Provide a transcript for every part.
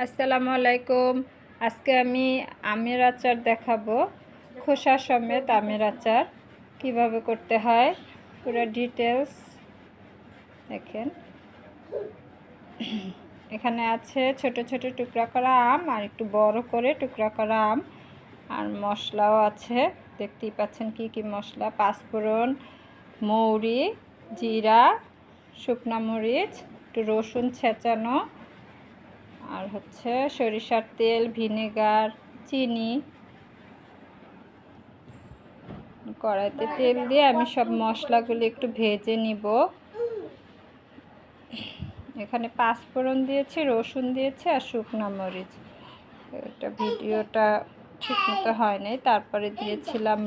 আসসালামু আলাইকুম। আজকে আমি আমের আচার দেখাবো, খোসা সমেত আমের আচার কিভাবে করতে হয় পুরো ডিটেলস দেখেন। এখানে আছে ছোট ছোট টুকরা করা আম আর একটু বড় করে টুকরা করা আম, আর মশলাও আছে, দেখতেই পাচ্ছেন কি কি মশলা: পাঁচফোড়ন, মৌরি, জিরা, শুকনা মরিচ, একটু রসুন ছেঁচানো, আর হচ্ছে সরিষার তেল, ভিনেগার, চিনি। কড়াইতে তেল দিয়ে আমি সব মশলাগুলো একটু ভেজে নিব। এখানে পাঁচফোড়ন দিয়েছি, রসুন দিয়েছি আর শুকনো মরিচ। এটা ভিডিওটা ঠিকমতো হয় নাই, তারপরে দিয়েছিলাম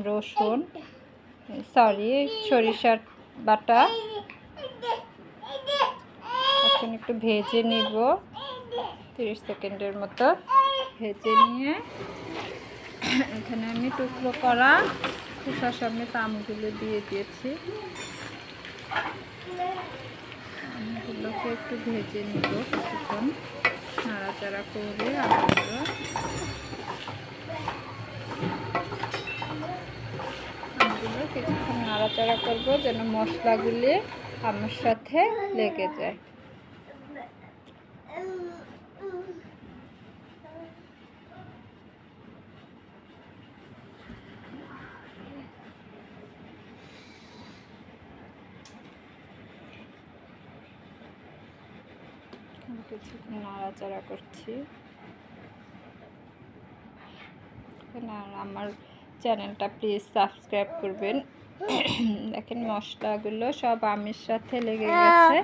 সরিষার বাটা। এখন একটু ভেজে নিব, 30 সেকেন্ডের মতো ভেজে নিয়ে এখানে আমি টুকরো করা খোসা সমেত আমগুলো দিয়ে দিয়েছি। আমগুলোকে একটু ভেজে নিব কিছুক্ষণ, নাড়াচাড়া করে আমগুলো কিছুক্ষণ নাড়াচাড়া করব যেন মশলাগুলি আমার সাথে লেগে যায়। কিছুক্ষণ নাড়াচাড়া করছি। আর আমার চ্যানেলটা প্লিজ সাবস্ক্রাইব করবেন। দেখেন মশলাগুলো সব আমের সাথে লেগে গেছে।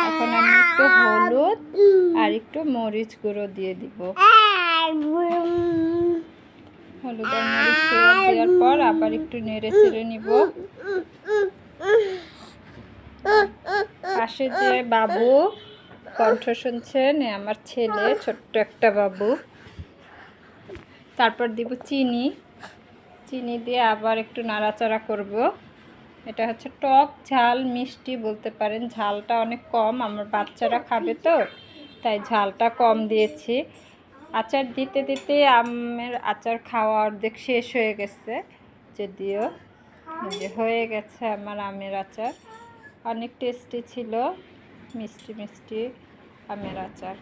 এখন আমি একটু হলুদ আর একটু মরিচ গুঁড়ো দিয়ে দিব। হলুদ আর মরিচ গুঁড়ো দেওয়ার পর আবার একটু নেড়ে চেড়ে নিব। পাশে যে বাবু কণ্ঠ শুনছেন, আমার ছেলে, ছোট্ট একটা বাবু। তারপর দিব চিনি দিয়ে আবার একটু নাড়াচাড়া করব। এটা হচ্ছে টক ঝাল মিষ্টি বলতে পারেন, ঝালটা অনেক কম, আমার বাচ্চারা খাবে তো তাই ঝালটা কম দিয়েছি। আচার দিতে দিতে আমের আচার খাওয়া অর্ধেক শেষ হয়ে গেছে, যদিও যে হয়ে গেছে আমার আমের আচার। অনেক টেস্টি ছিল, মিষ্টি মিষ্টি আমের আচার।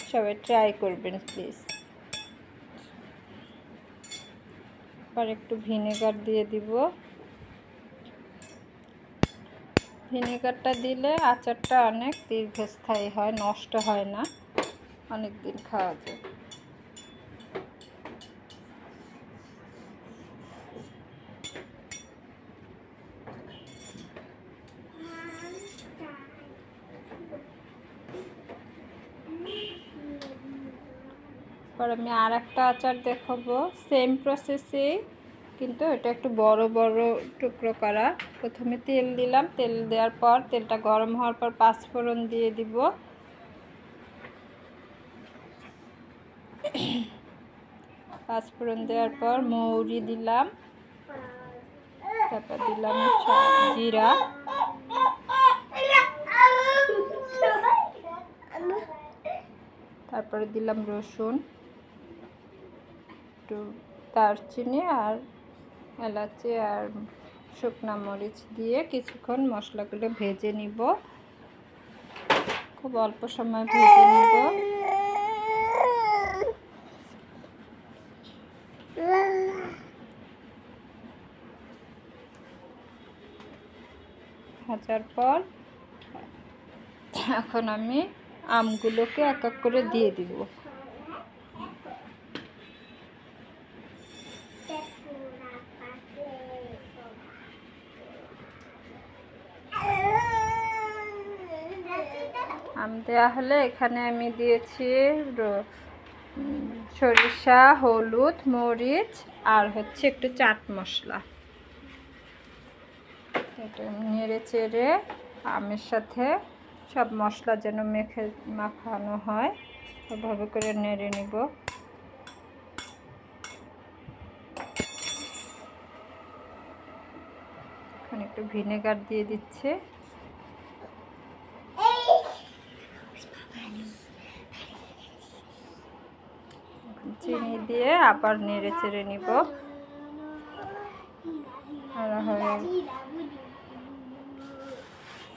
সবাই ট্রাই করবেন প্লিজ। আর একটু ভিনেগার দিয়ে দিব। ভিনেগারটা দিলে আচারটা অনেক দীর্ঘস্থায়ী হয়, নষ্ট হয় না, অনেক দিন খাওয়া যায়। পর আমি আর একটা আচার দেখাবো, সেম প্রসেসে, কিন্তু এটা একটু বড় বড় টুকরো করা। প্রথমে তেল দিলাম, তেল দেওয়ার পর তেলটা গরম হওয়ার পর পাঁচফোড়ন দিয়ে দিব। পাঁচফোড়ন দেওয়ার পর মৌরি দিলাম, তারপর দিলাম জিরা, তারপরে দিলাম রসুন, একটু দারচিনি আর এলাচি আর শুকনা মরিচ দিয়ে কিছুক্ষণ মশলাগুলো ভেজে নিব। খুব অল্প সময় ভেজে নিব। ভাজার পর এখন আমি আমগুলোকে এক এক করে দিয়ে দিব। আম দেওয়া হলে এখানে আমি দিয়েছি সরিষা, হলুদ, মরিচ আর হচ্ছে একটু চাট মশলা। এটা নেড়ে চেড়ে আমের সাথে সব মশলা যেন মাখানো হয়, ওভাবে করে নেড়ে নিব। এখন একটু ভিনেগার দিয়ে দিচ্ছে। চিনি দিয়ে আবার নেড়ে চেড়ে নিব।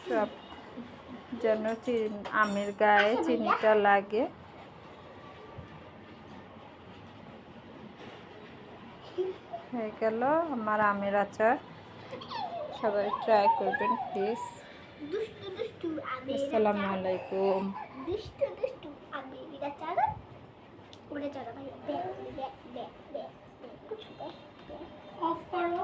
সব যেন আমের গায়ে চিনিটা লাগে। হয়ে গেল আমার আমের আচার। সবাই ট্রাই করবেন প্লিজ। আসসালামু আলাইকুম। অফ করো।